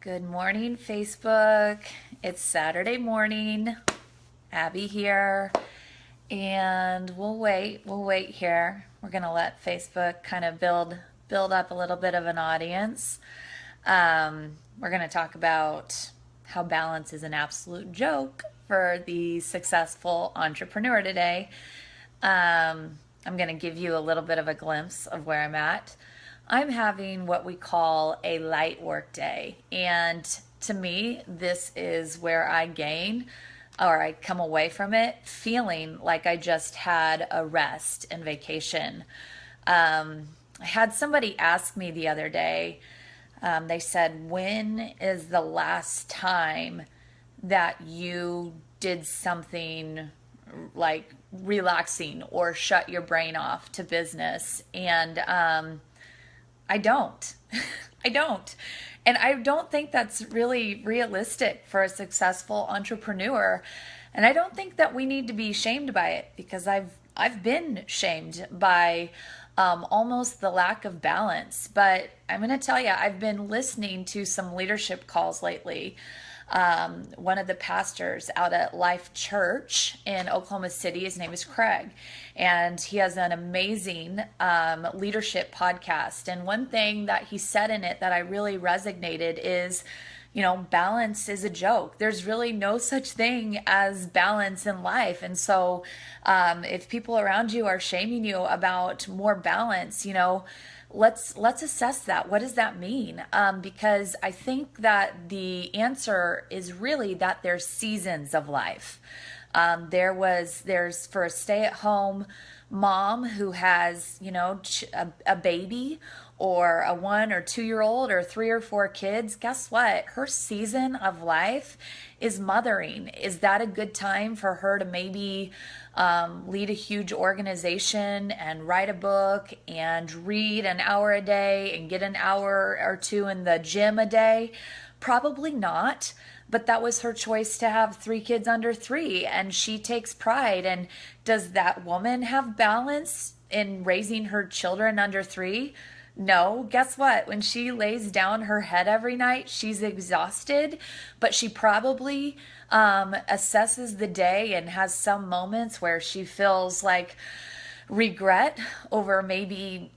Good morning, Facebook. It's Saturday morning. Abby here. And we'll wait here. We're gonna let Facebook kind of build up a little bit of an audience. We're gonna talk about how balance is an absolute joke for the successful entrepreneur today. I'm going to give you a little bit of a glimpse of where I'm at. I'm having what we call a light work day. And to me, this is where I gain or I come away from it feeling like I just had a rest and vacation. I had somebody ask me the other day, they said, when is the last time that you did something like relaxing or shut your brain off to business? And I don't. I don't. And I don't think that's really realistic for a successful entrepreneur. And I don't think that we need to be shamed by it because I've been shamed by almost the lack of balance. But I'm going to tell you, I've been listening to some leadership calls lately. One of the pastors out at Life Church in Oklahoma City, his name is Craig, and he has an amazing leadership podcast. And one thing that he said in it that I really resonated is, balance is a joke. There's really no such thing as balance in life. And so if people around you are shaming you about more balance, let's assess that. What does that mean? Because I think that the answer is really that there's seasons of life. There's for a stay-at-home mom who has, a baby or a 1 or 2 year old or 3 or 4 kids. Guess what? Her season of life is mothering. Is that a good time for her to maybe lead a huge organization and write a book and read an hour a day and get an hour or two in the gym a day? Probably not. But that was her choice to have 3 kids under 3, and she takes pride. And does that woman have balance in raising her children under 3? No. Guess what? When she lays down her head every night, she's exhausted, but she probably assesses the day and has some moments where she feels like regret over maybe,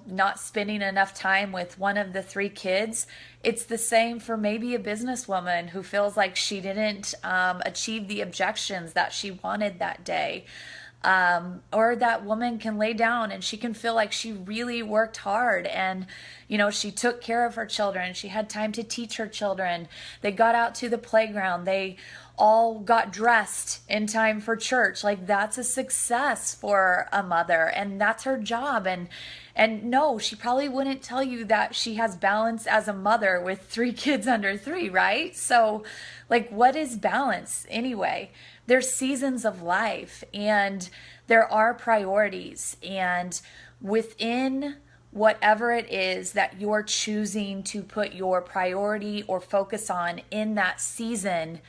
not spending enough time with one of the 3 kids. It's the same for maybe a businesswoman who feels like she didn't achieve the objections that she wanted that day. Or that woman can lay down and she can feel like she really worked hard and, she took care of her children. She had time to teach her children. They got out to the playground. They all got dressed in time for church. Like, that's a success for a mother, and that's her job. And no, she probably wouldn't tell you that she has balance as a mother with 3 kids under 3, right? So, like, what is balance anyway? There's seasons of life and there are priorities, and within whatever it is that you're choosing to put your priority or focus on in that season,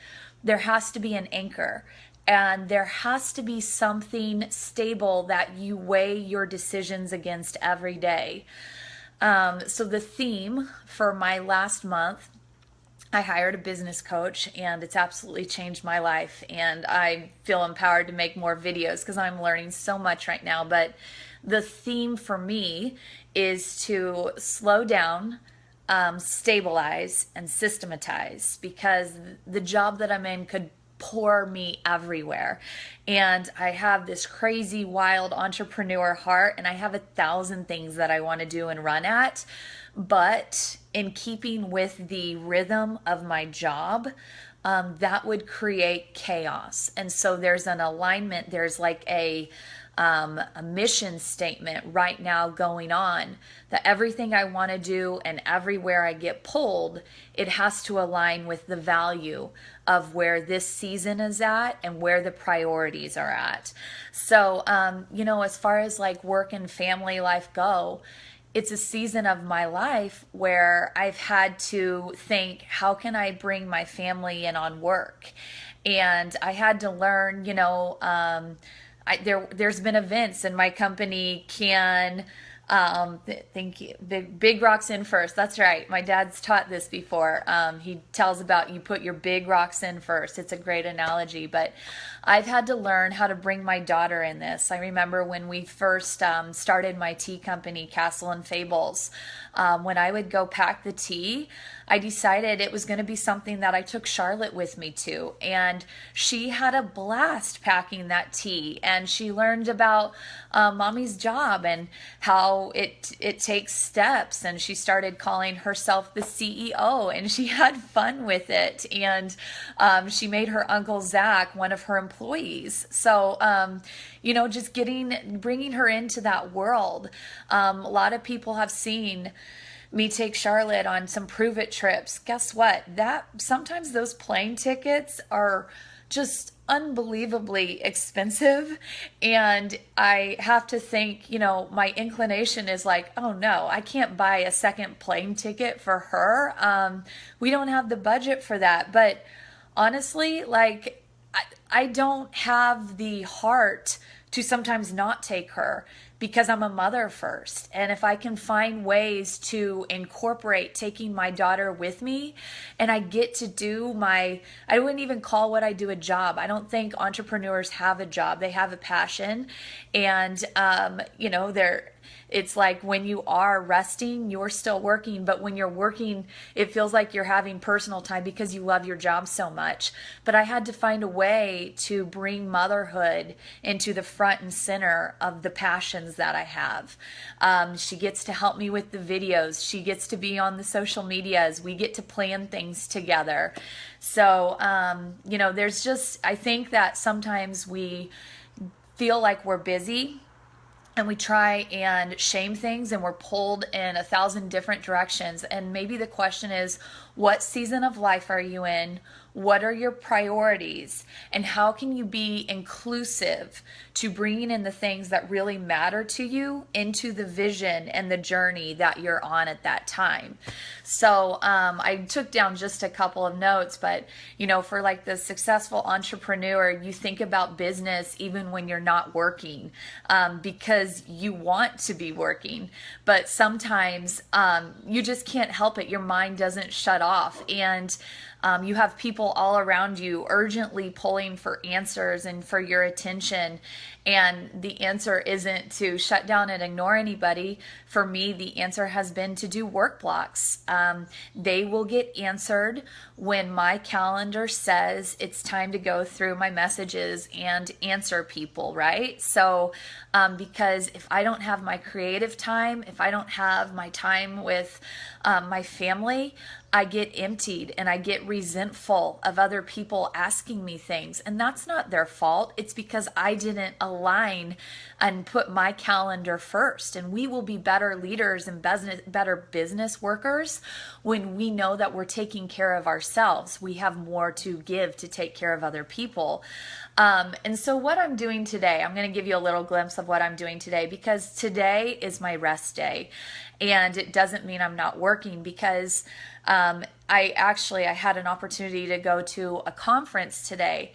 there has to be an anchor. And there has to be something stable that you weigh your decisions against every day. So the theme for my last month, I hired a business coach, and it's absolutely changed my life. And I feel empowered to make more videos because I'm learning so much right now. But the theme for me is to slow down, stabilize, and systematize, because the job that I'm in could pour me everywhere. And I have this crazy, wild entrepreneur heart, and I have 1,000 things that I want to do and run at. But in keeping with the rhythm of my job, that would create chaos. And so there's an alignment, there's like a mission statement right now going on, that everything I want to do and everywhere I get pulled, it has to align with the value of where this season is at and where the priorities are at. So, as far as like work and family life go, it's a season of my life where I've had to think, how can I bring my family in on work? And I had to learn, there's been events, and my company can Thank you. Big rocks in first. That's right. My dad's taught this before. He tells about you put your big rocks in first. It's a great analogy, but I've had to learn how to bring my daughter in this. I remember when we first started my tea company, Castle and Fables. When I would go pack the tea, I decided it was going to be something that I took Charlotte with me to. And she had a blast packing that tea. And she learned about mommy's job and how it takes steps. And she started calling herself the CEO. And she had fun with it. And she made her Uncle Zach one of her employees. So, just bringing her into that world. A lot of people have seen me take Charlotte on some prove it trips. Guess what? Sometimes those plane tickets are just unbelievably expensive. And I have to think, my inclination is like, oh no, I can't buy a second plane ticket for her. We don't have the budget for that. But honestly, like, I don't have the heart to sometimes not take her because I'm a mother first. And if I can find ways to incorporate taking my daughter with me, and I get to do I wouldn't even call what I do a job. I don't think entrepreneurs have a job. They have a passion. And, it's like when you are resting, you're still working. But when you're working, it feels like you're having personal time because you love your job so much. But I had to find a way to bring motherhood into the front and center of the passions that I have. She gets to help me with the videos. She gets to be on the social medias. We get to plan things together. So, I think that sometimes we feel like we're busy and we try and shame things and we're pulled in 1,000 different directions. And maybe the question is, what season of life are you in? What are your priorities? And how can you be inclusive to bringing in the things that really matter to you into the vision and the journey that you're on at that time? So I took down just a couple of notes, but for like the successful entrepreneur, you think about business even when you're not working because you want to be working, but sometimes you just can't help it. Your mind doesn't shut off, and you have people all around you urgently pulling for answers and for your attention. And the answer isn't to shut down and ignore anybody. For me, the answer has been to do work blocks. They will get answered when my calendar says it's time to go through my messages and answer people, right? So, because if I don't have my creative time, if I don't have my time with my family, I get emptied and I get resentful of other people asking me things. And that's not their fault. It's because I didn't align and put my calendar first. And we will be better leaders and better business workers when we know that we're taking care of ourselves. We have more to give to take care of other people. And so what I'm doing today, I'm going to give you a little glimpse of what I'm doing today, because today is my rest day. And it doesn't mean I'm not working, because I had an opportunity to go to a conference today.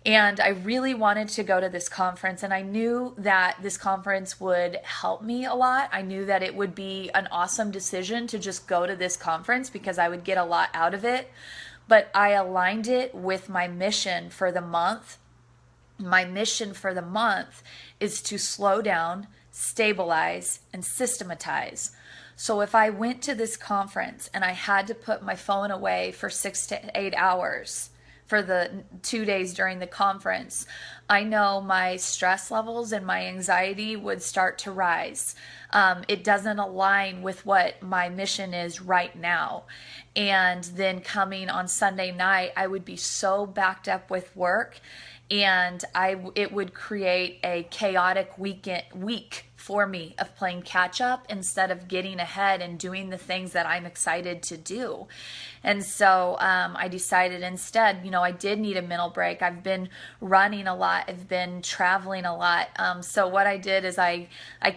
And I really wanted to go to this conference, and I knew that this conference would help me a lot. I knew that it would be an awesome decision to just go to this conference because I would get a lot out of it. But I aligned it with my mission for the month. My mission for the month is to slow down, stabilize, and systematize. So if I went to this conference and I had to put my phone away for 6 to 8 hours for the 2 days during the conference, I know my stress levels and my anxiety would start to rise. It doesn't align with what my mission is right now. And then coming on Sunday night, I would be so backed up with work, and it would create a chaotic week for me of playing catch up instead of getting ahead and doing the things that I'm excited to do. And so I decided instead, I did need a mental break. I've been running a lot. I've been traveling a lot. So what I did is I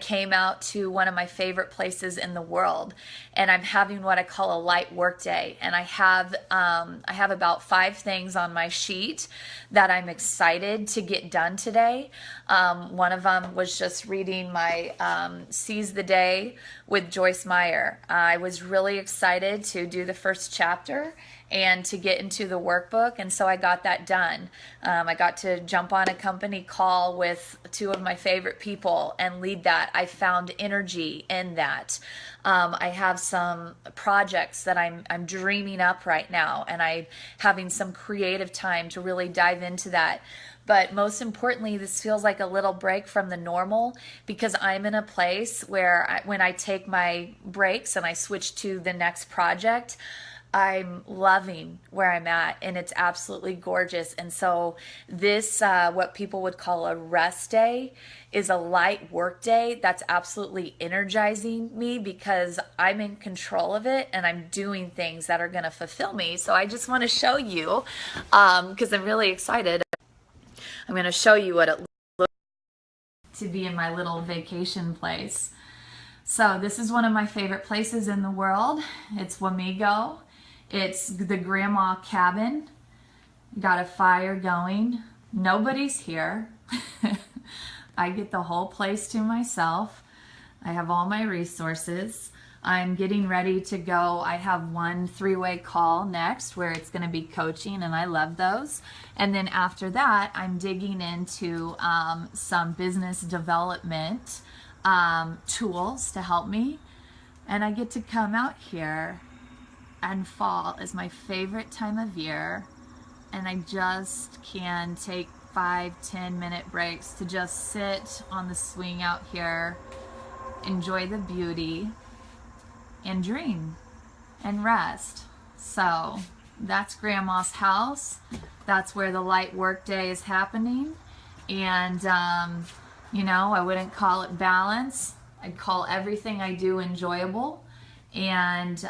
came out to one of my favorite places in the world, and I'm having what I call a light work day. And I have about 5 things on my sheet that I'm excited to get done today. One of them was just reading my by Seize the Day with Joyce Meyer. I was really excited to do the first chapter and to get into the workbook, and so I got that done. I got to jump on a company call with two of my favorite people and lead that. I found energy in that. I have some projects that I'm dreaming up right now, and I'm having some creative time to really dive into that. But most importantly, this feels like a little break from the normal, because I'm in a place where when I take my breaks and I switch to the next project, I'm loving where I'm at, and it's absolutely gorgeous. And so this, what people would call a rest day, is a light work day that's absolutely energizing me, because I'm in control of it and I'm doing things that are going to fulfill me. So I just want to show you, because I'm really excited. I'm going to show you what it looks like to be in my little vacation place. So this is one of my favorite places in the world. It's Wamego. It's the grandma cabin. Got a fire going. Nobody's here. I get the whole place to myself. I have all my resources. I'm getting ready to go. I have one three-way call next where it's going to be coaching, and I love those. And then after that, I'm digging into some business development tools to help me. And I get to come out here, and fall is my favorite time of year, and I just can take 5-10 minute breaks to just sit on the swing out here, enjoy the beauty, and dream and rest. So that's Grandma's house. That's where the light work day is happening. And you know, I wouldn't call it balance. I'd call everything I do enjoyable and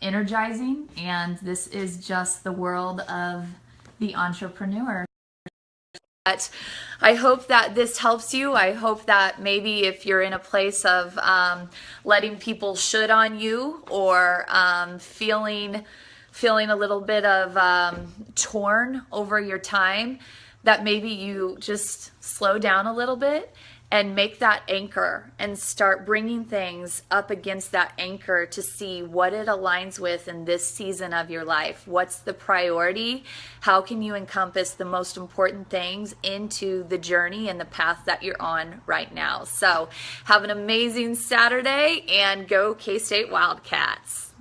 energizing. And this is just the world of the entrepreneur. But I hope that this helps you. I hope that maybe if you're in a place of letting people should on you, or feeling a little bit of torn over your time, that maybe you just slow down a little bit and make that anchor and start bringing things up against that anchor to see what it aligns with in this season of your life. What's the priority? How can you encompass the most important things into the journey and the path that you're on right now? So have an amazing Saturday, and go K-State Wildcats.